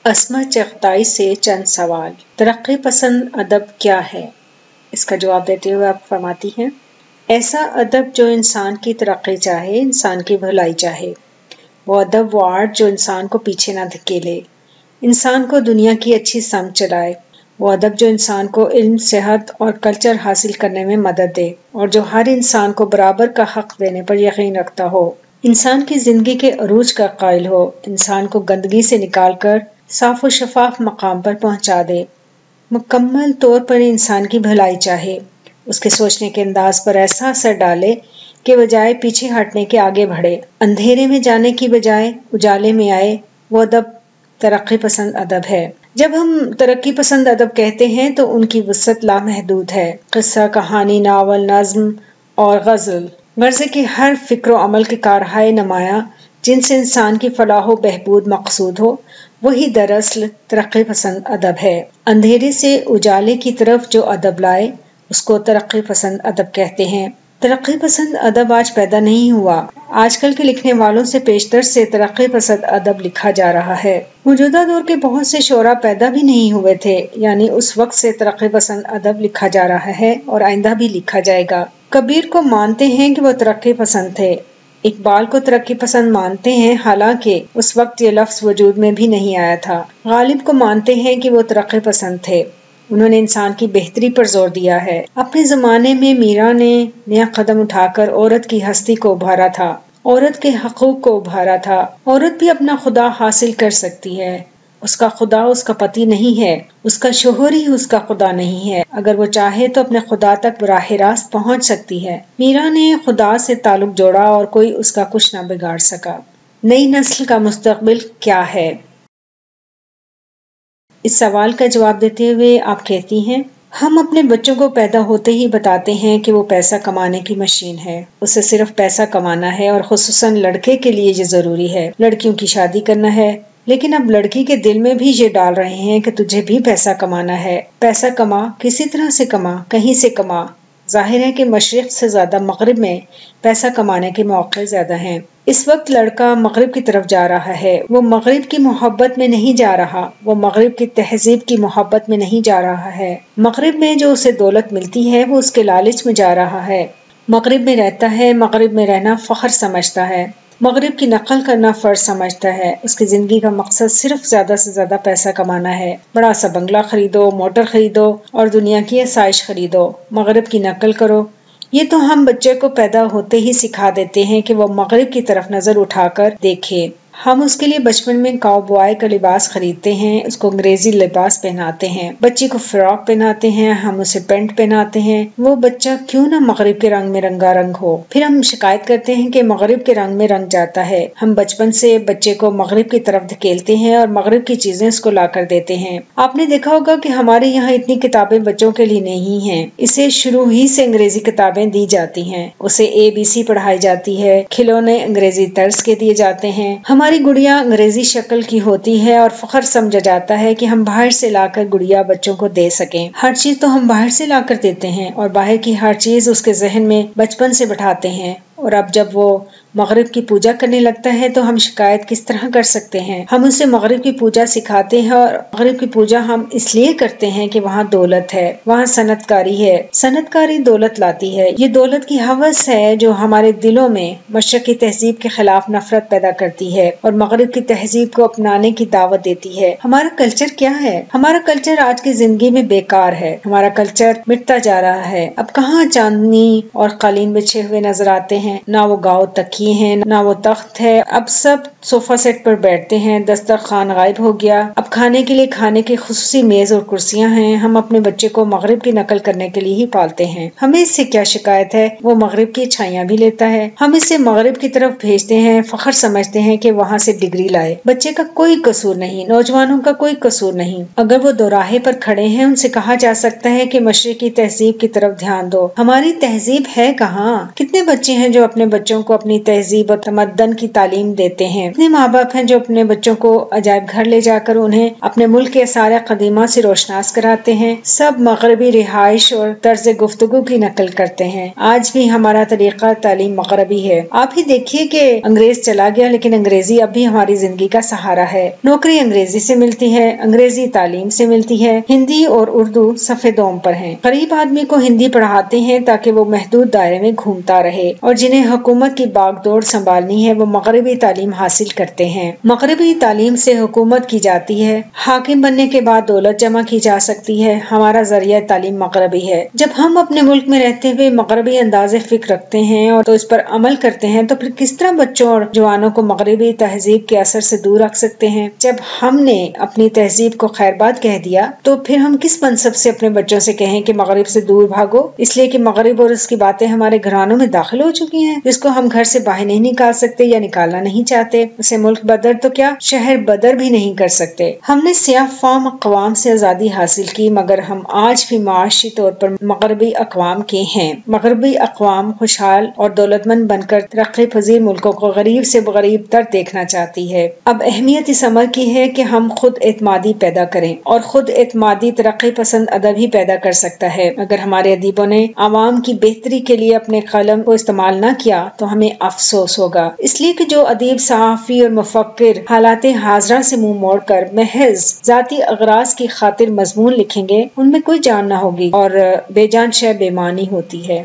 اسما چغتائی سے چند سوال۔ ترقی پسند ادب کیا ہے؟ اس کا جواب دیتے ہوئے آپ فرماتی ہیں، ایسا ادب جو انسان کی ترقی چاہے، انسان کی بھلائی چاہے۔ وہ ادب، وہ آرٹ جو انسان کو پیچھے نہ دھکیلے، انسان کو دنیا کی اچھی سمت چلائے۔ وہ ادب جو انسان کو علم، صحت اور کلچر حاصل کرنے میں مدد دے، اور جو ہر انسان کو برابر کا حق دینے پر یقین رکھتا ہو، انسان کی زندگی کے عروج کا قائل ہو، انسان کو گندگی سے نکال کر صاف و شفاف مقام پر پہنچا دے، مکمل طور پر انسان کی بھلائی چاہے، اس کے سوچنے کے انداز پر ایسا اثر ڈالے کہ بجائے پیچھے ہٹنے کے آگے بڑھے، اندھیرے میں جانے کی بجائے اجالے میں آئے، وہ ادب ترقی پسند ادب ہے۔ جب ہم ترقی پسند ادب کہتے ہیں تو ان کی وسعت لامحدود ہے۔ قصہ، کہانی، ناول، نظم اور غزل، غرضے کہ ہر فکر و عمل کے کارہائے نمایاں جن سے انسان کی فلاح و بہبود مقصود ہو، وہی دراصل ترقی پسند ادب ہے۔ اندھیرے سے اجالے کی طرف جو ادب لائے، اس کو ترقی پسند ادب کہتے ہیں۔ ترقی پسند ادب آج پیدا نہیں ہوا، آج کل کے لکھنے والوں سے پیشتر سے ترقی پسند ادب لکھا جا رہا ہے۔ موجودہ دور کے بہت سے شعراء پیدا بھی نہیں ہوئے تھے، یعنی اس وقت سے ترقی پسند ادب لکھا جا رہا ہے اور آئندہ بھی لکھا جائے گا۔ کبیر کو مانتے ہیں کہ وہ ترقی پسند تھے، اقبال کو ترقی پسند مانتے ہیں، حالانکہ اس وقت یہ لفظ وجود میں بھی نہیں آیا تھا۔ غالب کو مانتے ہیں کہ وہ ترقی پسند تھے، انہوں نے انسان کی بہتری پر زور دیا ہے۔ اپنے زمانے میں میرا نے نیا قدم اٹھا کر عورت کی ہستی کو ابھارا تھا، عورت کے حقوق کو ابھارا تھا۔ عورت بھی اپنا خدا حاصل کر سکتی ہے، اس کا خدا اس کا پتی نہیں ہے، اس کا شوہر ہی اس کا خدا نہیں ہے، اگر وہ چاہے تو اپنے خدا تک براہ راست پہنچ سکتی ہے۔ میرا نے خدا سے تعلق جوڑا اور کوئی اس کا کچھ نہ بگاڑ سکا۔ نئی نسل کا مستقبل کیا ہے؟ اس سوال کا جواب دیتے ہوئے آپ کہتی ہیں، ہم اپنے بچوں کو پیدا ہوتے ہی بتاتے ہیں کہ وہ پیسہ کمانے کی مشین ہے، اسے صرف پیسہ کمانا ہے، اور خصوصاً لڑکے کے لیے یہ ضروری ہے، لڑکیوں کی شادی کرنا ہے، لیکن اب لڑکی کے دل میں بھی یہ ڈال رہے ہیں کہ تجھے بھی پیسہ کمانا ہے۔ پیسہ کما، کسی طرح سے کما، کہیں سے کما۔ ظاہر ہے کہ مشرق سے زیادہ مغرب میں پیسہ کمانے کے مواقع زیادہ ہیں۔ اس وقت لڑکا مغرب کی طرف جا رہا ہے، وہ مغرب کی محبت میں نہیں جا رہا، وہ مغرب کی تہذیب کی محبت میں نہیں جا رہا ہے۔ مغرب میں جو اسے دولت ملتی ہے وہ اس کے لالچ میں جا رہا ہے۔ مغرب میں رہتا ہے، مغرب میں رہنا فخر سمجھتا ہے، مغرب کی نقل کرنا فرض سمجھتا ہے، اس کی زندگی کا مقصد صرف زیادہ سے زیادہ پیسہ کمانا ہے۔ بڑا سا بنگلہ خریدو، موٹر خریدو اور دنیا کی آسائش خریدو، مغرب کی نقل کرو۔ یہ تو ہم بچے کو پیدا ہوتے ہی سکھا دیتے ہیں کہ وہ مغرب کی طرف نظر اٹھا کر دیکھے۔ ہم اس کے لیے بچپن میں کاؤ بوائے کا لباس خریدتے ہیں، اس کو انگریزی لباس پہناتے ہیں، بچی کو فراک پہناتے ہیں، ہم اسے پینٹ پہناتے ہیں۔ وہ بچہ کیوں نہ مغرب کے رنگ میں رنگا رنگ ہو؟ پھر ہم شکایت کرتے ہیں کہ مغرب کے رنگ میں رنگ جاتا ہے۔ ہم بچپن سے بچے کو مغرب کی طرف دھکیلتے ہیں اور مغرب کی چیزیں اس کو لا کر دیتے ہیں۔ آپ نے دیکھا ہوگا کہ ہمارے یہاں اتنی کتابیں بچوں کے لیے نہیں ہیں، اسے شروع ہی سے انگریزی کتابیں دی جاتی ہیں، اسے ABC پڑھائی جاتی ہے، کھلونے انگریزی طرز کے دیے جاتے ہیں۔ ہماری گڑیا انگریزی شکل کی ہوتی ہے اور فخر سمجھا جاتا ہے کہ ہم باہر سے لا کر گڑیا بچوں کو دے سکیں۔ ہر چیز تو ہم باہر سے لا کر دیتے ہیں اور باہر کی ہر چیز اس کے ذہن میں بچپن سے بٹھاتے ہیں، اور اب جب وہ مغرب کی پوجا کرنے لگتا ہے تو ہم شکایت کس طرح کر سکتے ہیں؟ ہم اسے مغرب کی پوجا سکھاتے ہیں، اور مغرب کی پوجا ہم اس لیے کرتے ہیں کہ وہاں دولت ہے، وہاں صنعت کاری ہے، صنعت کاری دولت لاتی ہے۔ یہ دولت کی ہوس ہے جو ہمارے دلوں میں مشرق کی تہذیب کے خلاف نفرت پیدا کرتی ہے اور مغرب کی تہذیب کو اپنانے کی دعوت دیتی ہے۔ ہمارا کلچر کیا ہے؟ ہمارا کلچر آج کی زندگی میں بیکار ہے، ہمارا کلچر مٹتا جا رہا ہے۔ اب کہاں چاندنی اور قالین بچھے ہوئے نظر آتے ہیں، نہ وہ گاؤ تکیے ہیں، نہ وہ تخت ہے، اب سب صوفہ سیٹ پر بیٹھتے ہیں، دسترخوان غائب ہو گیا، اب کھانے کے لیے کھانے کی خصوصی میز اور کرسیاں ہیں۔ ہم اپنے بچے کو مغرب کی نقل کرنے کے لیے ہی پالتے ہیں، ہمیں اس سے کیا شکایت ہے؟ وہ مغرب کی اچھائیاں بھی لیتا ہے، ہم اسے مغرب کی طرف بھیجتے ہیں، فخر سمجھتے ہیں کہ وہاں سے ڈگری لائے۔ بچے کا کوئی قصور نہیں، نوجوانوں کا کوئی قصور نہیں۔ اگر وہ دوراہے پر کھڑے ہیں، ان سے کہا جا سکتا ہے کہ مشرقی تہذیب کی طرف دھیان دو۔ ہماری تہذیب ہے کہاں؟ کتنے بچے ہیں جو اپنے بچوں کو اپنی تہذیب اور تمدن کی تعلیم دیتے ہیں۔ اتنے ماں باپ ہیں جو اپنے بچوں کو عجائب گھر لے جا کر انہیں اپنے ملک کے آثار قدیمہ سے روشناس کراتے ہیں۔ سب مغربی رہائش اور طرز گفتگو کی نقل کرتے ہیں۔ آج بھی ہمارا طریقہ تعلیم مغربی ہے۔ آپ ہی دیکھیے کہ انگریز چلا گیا لیکن انگریزی اب بھی ہماری زندگی کا سہارا ہے۔ نوکری انگریزی سے ملتی ہے، انگریزی تعلیم سے ملتی ہے، ہندی اور اردو صفے دوم پر ہیں۔ غریب آدمی کو ہندی پڑھاتے ہیں تاکہ وہ محدود دائرے میں گھومتا رہے، اور جنہیں حکومت کی باغ دوڑ سنبھالنی ہے وہ مغربی تعلیم حاصل کرتے ہیں۔ مغربی تعلیم سے حکومت کی جاتی ہے، حاکم بننے کے بعد دولت جمع کی جا سکتی ہے۔ ہمارا ذریعہ تعلیم مغربی ہے۔ جب ہم اپنے ملک میں رہتے ہوئے مغربی انداز فکر رکھتے ہیں اور تو اس پر عمل کرتے ہیں تو پھر کس طرح بچوں اور جوانوں کو مغربی تہذیب کے اثر سے دور رکھ سکتے ہیں؟ جب ہم نے اپنی تہذیب کو خیر باد کہہ دیا تو پھر ہم کس منصب سے اپنے بچوں سے کہیں کہ مغرب سے دور بھاگو، اس لیے کہ مغرب اور اس کی باتیں ہمارے گھرانوں میں داخل ہو چکی ہیں، جس کو ہم گھر سے باہر نہیں نکال سکتے یا نکالنا نہیں چاہتے۔ اسے ملک بدر تو کیا شہر بدر بھی نہیں کر سکتے۔ ہم نے سیاہ فام اقوام سے آزادی حاصل کی، مگر ہم آج بھی معاشی طور پر مغربی اقوام کے ہیں۔ مغربی اقوام خوشحال اور دولت مند بن کر ترقی پذیر ملکوں کو غریب سے غریب تر دیکھنا چاہتی ہے۔ اب اہمیت اس عمل کی ہے کہ ہم خود اعتمادی پیدا کریں، اور خود اعتمادی ترقی پسند ادب ہی پیدا کر سکتا ہے۔ اگر ہمارے ادیبوں نے عوام کی بہتری کے لیے اپنے قلم کو استعمال نہ کیا تو ہمیں افسوس ہوگا، اس لیے کہ جو ادیب، صحافی اور مفکر حالات حاضرہ سے منہ موڑ کر محض ذاتی اغراض کی خاطر مضمون لکھیں گے ان میں کوئی جان نہ ہوگی، اور بے جان شے بے معنی ہوتی ہے۔